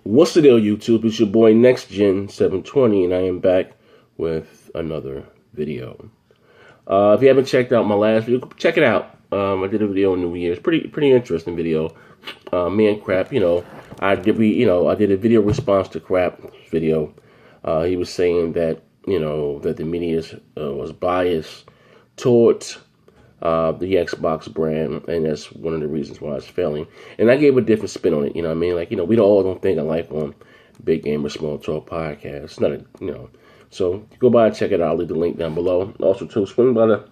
What's the deal, YouTube? It's your boy NextGen720, and I am back with another video. If you haven't checked out my last video, check it out. I did a video on New Year's, pretty interesting video. Man, crap, I did a video response to crap video. He was saying that that the media was biased towards the Xbox brand, and that's one of the reasons why it's failing. And I gave a different spin on it, we all don't think alike on Big Gamer Small Talk podcast. It's not so go by and check it out. I'll leave the link down below. Also, too, swing by the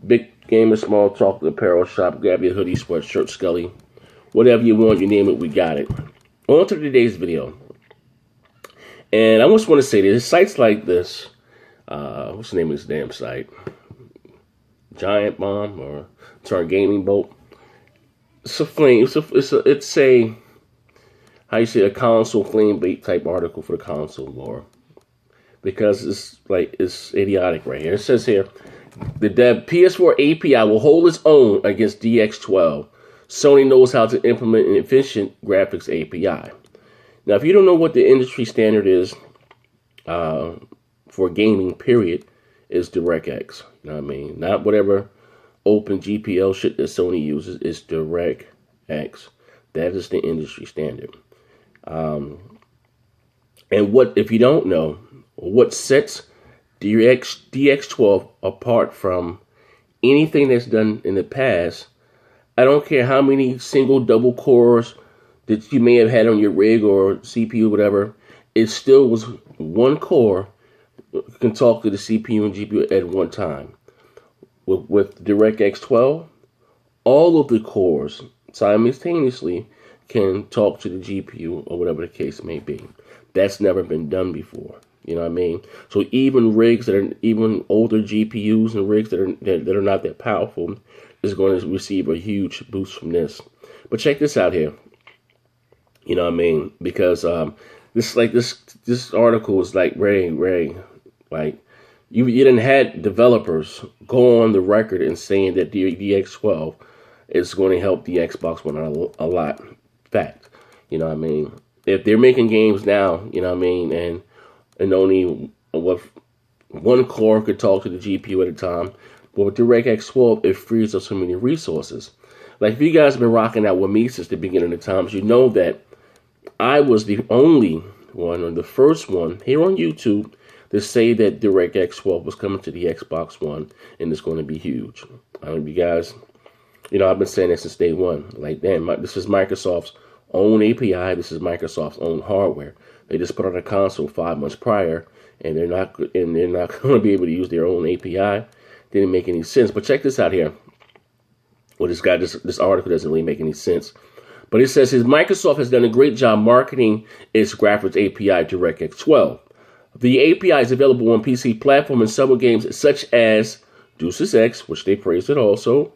Big Gamer Small Talk apparel shop, grab your hoodie, sweatshirt, Scully, whatever you want, you name it, we got it. On to today's video. And I just want to say this, sites like this, what's the name of this damn site? Giant Bomb or sorry, Gaming Boat. It's a flame. It's a how you say, a console flame bait type article for the console war, because it's idiotic right here. It says here the PS4 API will hold its own against DX12. Sony knows how to implement an efficient graphics API. Now, if you don't know what the industry standard is for gaming, period, is DirectX. You know what I mean? Not whatever open GPL shit that Sony uses. It's DirectX. That is the industry standard. And what, if you don't know, what sets DX12 apart from anything that's done in the past, I don't care how many single, double cores that you may have had on your rig or CPU, whatever, it still was one core can talk to the CPU and GPU at one time. With DirectX 12, all of the cores simultaneously can talk to the GPU or whatever the case may be. That's never been done before. You know what I mean? So even rigs that are even older GPUs and rigs that are not that powerful is going to receive a huge boost from this. But check this out here. You know what I mean? Because this article is very you didn't had developers go on the record and saying that the DX12 is going to help the Xbox One a lot. Fact, you know what I mean? If they're making games now, you know what I mean, and only one core could talk to the GPU at a time, but with DirectX 12, it frees up so many resources. Like, if you guys have been rocking out with me since the beginning of the times, you know that I was the only one, or the first one here on YouTube, to say that DirectX 12 was coming to the Xbox One, and it's going to be huge. You guys, I've been saying that since day one. Like, damn, this is Microsoft's own API. This is Microsoft's own hardware. They just put out a console 5 months prior, and they're not going to be able to use their own API. Didn't make any sense. But check this out here. Well, this article doesn't really make any sense. But it says Microsoft has done a great job marketing its graphics API DirectX 12. The API is available on PC platform and several games such as Deus Ex, which they praised it also,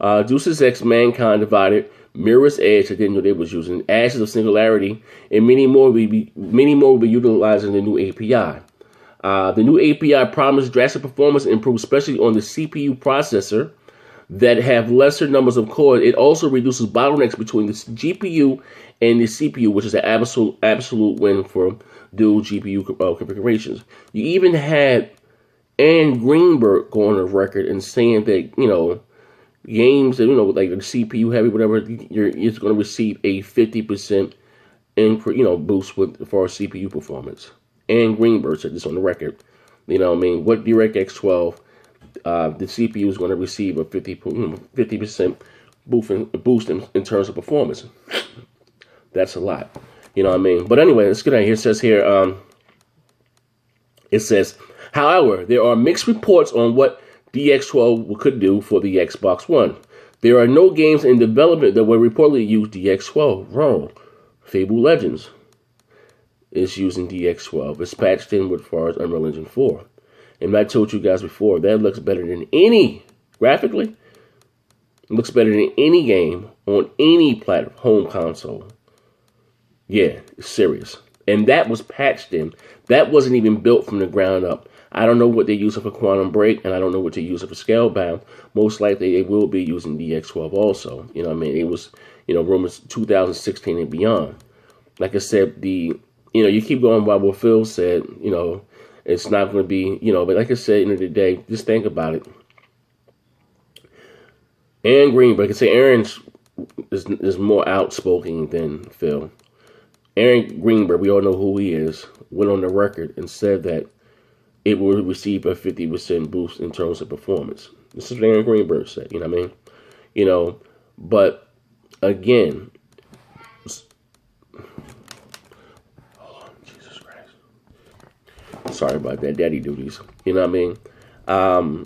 Deus Ex, Mankind Divided, Mirror's Edge, I didn't know they was using, Ashes of Singularity, and many more will be utilizing the new API. The new API promises drastic performance improvements, especially on the CPU processor that have lesser numbers of cores. It also reduces bottlenecks between the GPU and the CPU, which is an absolute win for dual GPU configurations. You even had Ann Greenberg go on the record and saying that, games that, like the CPU heavy, whatever, it's going to receive a 50% boost for CPU performance. Ann Greenberg said this on the record. You know what I mean? What DirectX 12, the CPU is going to receive a 50% boost in terms of performance. That's a lot. You know what I mean? But anyway, let's get out here. It says, however, there are mixed reports on what DX12 could do for the Xbox One. There are no games in development that will reportedly use DX12. Wrong. Fable Legends is using DX12. It's patched in with far as Unreal Engine 4. And I told you guys before, that looks better than graphically, it looks better than any game on any home console. Yeah, it's serious. And that was patched in. That wasn't even built from the ground up. I don't know what they're using for Quantum Break, and I don't know what they're using for Scalebound. Most likely they will be using DX12 also. You know what I mean? It was, rumors 2016 and beyond. like I said, you keep going by what Phil said, it's not going to be, but like I said, at the end of the day, just think about it. Aaron Greenberg, I can say Aaron is more outspoken than Phil. Aaron Greenberg, we all know who he is, went on the record and said that it will receive a 50% boost in terms of performance. This is what Aaron Greenberg said, you know what I mean? But again, Jesus Christ. Sorry about that, daddy duties. You know what I mean?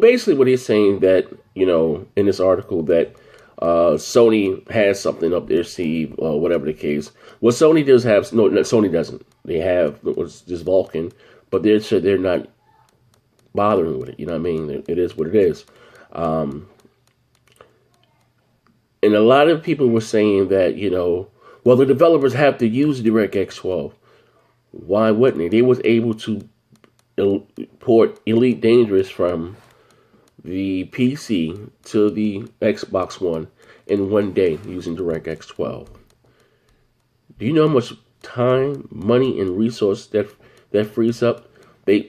Basically what he's saying that, in this article that Sony has something up their sleeve or whatever the case. Well, Sony does have, no, Sony doesn't. They have, it was just Vulcan, but they're not bothering with it. You know what I mean? It is what it is. And a lot of people were saying that, well, the developers have to use DirectX 12. Why wouldn't they? They was able to port Elite Dangerous from the PC to the Xbox One in one day using DirectX 12. Do you know how much time, money, and resource that frees up? They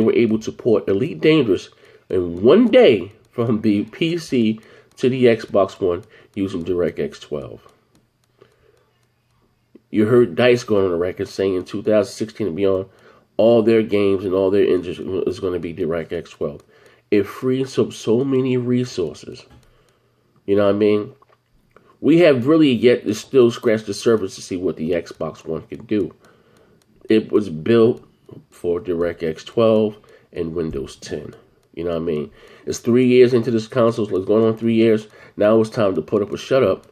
were able to port Elite Dangerous in one day from the PC to the Xbox One using DirectX 12. You heard DICE going on the record saying in 2016 and beyond, all their games and all their engines is going to be DirectX 12. It frees up so many resources. You know what I mean? We have really yet to still scratch the surface to see what the Xbox One can do. It was built for DirectX 12 and Windows 10. You know what I mean? It's 3 years into this console, so it's going on 3 years. Now it's time to put up or shut up.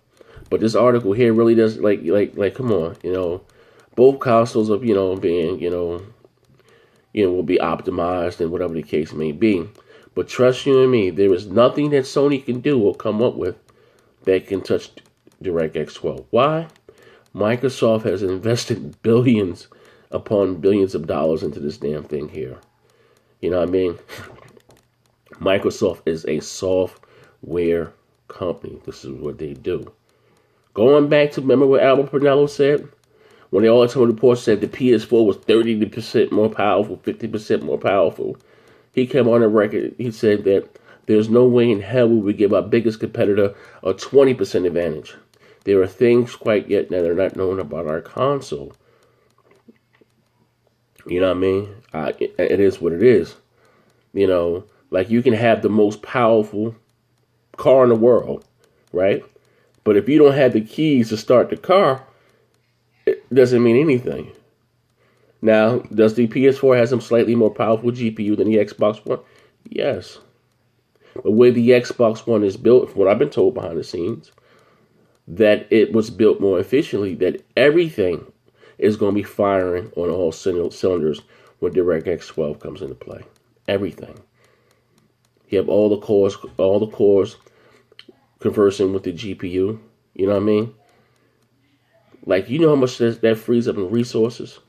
But this article here really does, like, come on, both consoles of, being, will be optimized and whatever the case may be. But trust you and me, there is nothing that Sony can do or come up with that can touch DirectX 12. Why? Microsoft has invested billions upon billions of dollars into this damn thing here. You know what I mean? Microsoft is a software company. This is what they do. Going back to, remember what Albert Pernello said? When the All-Time Report said the PS4 was 30% more powerful, 50% more powerful. He came on the record, he said that there's no way in hell we would give our biggest competitor a 20% advantage. There are things quite yet that are not known about our console. You know what I mean? It is what it is. Like you can have the most powerful car in the world, right? But if you don't have the keys to start the car, it doesn't mean anything. Now, does the PS4 have some slightly more powerful GPU than the Xbox One? Yes. The way the Xbox One is built, from what I've been told behind the scenes, that it was built more efficiently, that everything is going to be firing on all cylinders when DirectX 12 comes into play. Everything. You have all the cores conversing with the GPU. You know what I mean? Like, you know how much that frees up in resources?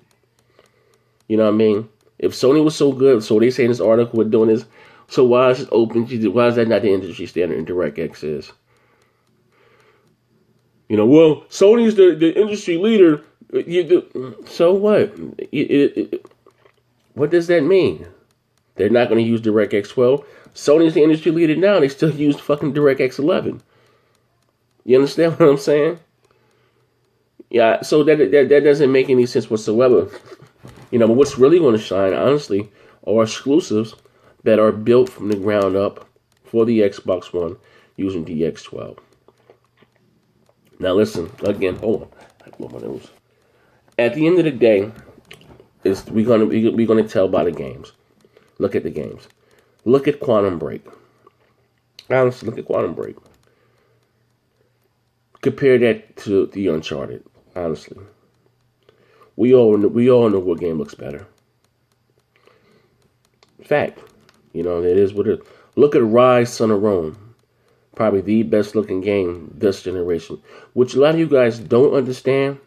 You know what I mean? If Sony was so good, so they say in this article we're doing this, so why is it open? Why is that not the industry standard and DirectX is? Well, Sony's the industry leader. So what? What does that mean? They're not going to use DirectX 12. Sony's the industry leader now. They still use fucking DirectX 11. You understand what I'm saying? Yeah, so that doesn't make any sense whatsoever. But what's really going to shine, honestly, are exclusives that are built from the ground up for the Xbox One using DX12. Now listen, again, hold on. I blow my nose. At the end of the day, we're gonna tell by the games. Look at the games. Look at Quantum Break. Honestly, look at Quantum Break. Compare that to the Uncharted. Honestly, we all know what game looks better. Fact, it is what it is. Look at Rise: Son of Rome. Probably the best looking game this generation. Which a lot of you guys don't understand.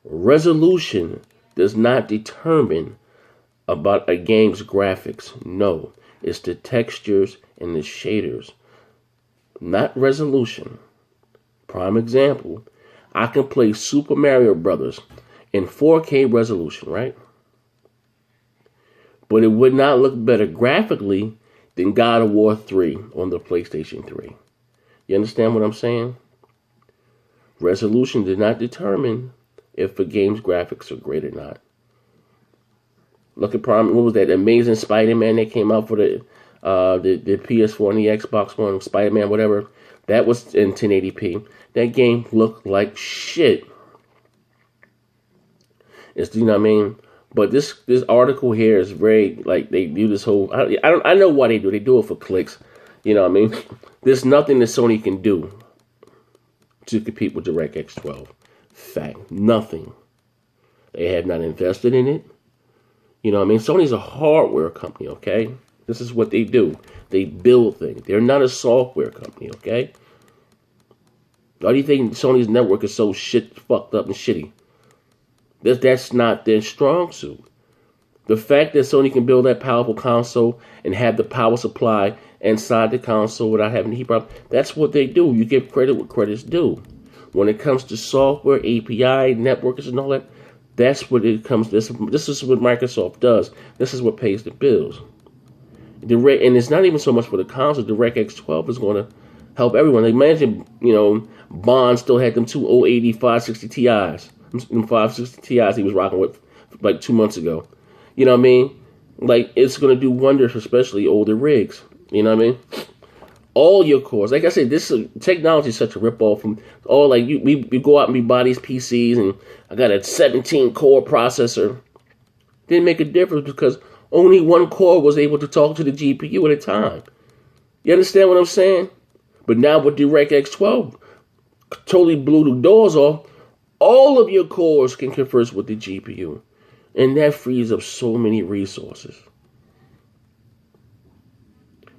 Resolution does not determine about a game's graphics. No, it's the textures and the shaders, not resolution. Prime example, I can play Super Mario Brothers in 4K resolution, right? But it would not look better graphically than God of War 3 on the PlayStation 3. You understand what I'm saying? Resolution did not determine if a game's graphics are great or not. Look at what was that amazing Spider-Man that came out for the PS4 and the Xbox One, Spider-Man, whatever. That was in 1080p. That game looked like shit. It's, you know what I mean? But this article here is very, like, they do this whole, I know why they do. They do it for clicks. You know what I mean? There's nothing that Sony can do to compete with DirectX 12. Fact. Nothing. They have not invested in it. You know what I mean? Sony's a hardware company, okay? This is what they do. They build things. They're not a software company, okay? Why do you think Sony's network is so fucked up and shitty? That's not their strong suit. The fact that Sony can build that powerful console and have the power supply inside the console without having to heat up, that's what they do. You give credit what credit's due. When it comes to software, API, networks, and all that, that's what it comes. This is what Microsoft does. This is what pays the bills. And it's not even so much for the console. DirectX 12 is going to help everyone. Imagine, Bond still had them two 080 560 Ti's. Them 560 Ti's he was rocking with like 2 months ago. You know what I mean? Like, it's going to do wonders, especially older rigs. You know what I mean? All your cores. Like I said, technology is such a ripoff from all, like, we go out and we buy these PCs, and I got a 17-core processor. Didn't make a difference because only one core was able to talk to the GPU at a time. You understand what I'm saying? But now with DirectX 12, totally blew the doors off. All of your cores can converse with the GPU. And that frees up so many resources.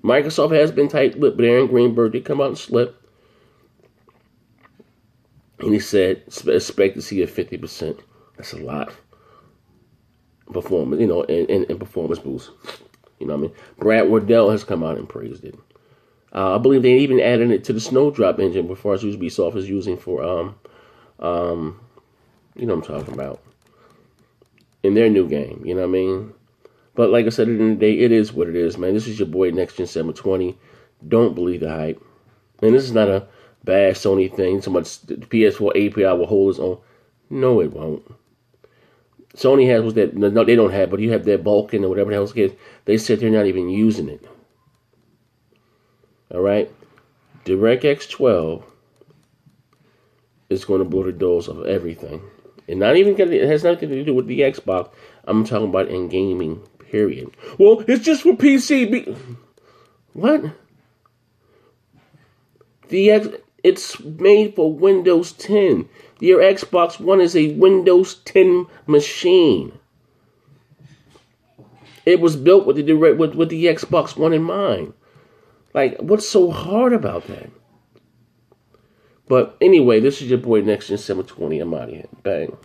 Microsoft has been tight-lipped, but Aaron Greenberg did come out and slip. And he said, expect to see a 50%. That's a lot. Performance, and performance boost. You know what I mean? Brad Wardell has come out and praised it. I believe they even added it to the Snowdrop engine before Ubisoft is using for, you know what I'm talking about, in their new game. You know what I mean? But like I said, at the end of the day, it is what it is, man. This is your boy Next Gen 720. Don't believe the hype. And this is not a bad Sony thing. So much the PS4 API will hold its own. No, it won't. Sony has was that. No, they don't have. But you have that Vulkan or whatever the hell it is. They said they're not even using it. All right. DirectX 12 is going to blow the doors off of everything. And not even it has nothing to do with the Xbox. I'm talking about in gaming, period. Well, it's just for PC. What? It's made for Windows 10. Your Xbox One is a Windows 10 machine. It was built with the Xbox One in mind. Like, what's so hard about that? But anyway, this is your boy Next Gen 720. I'm out of here. Bang.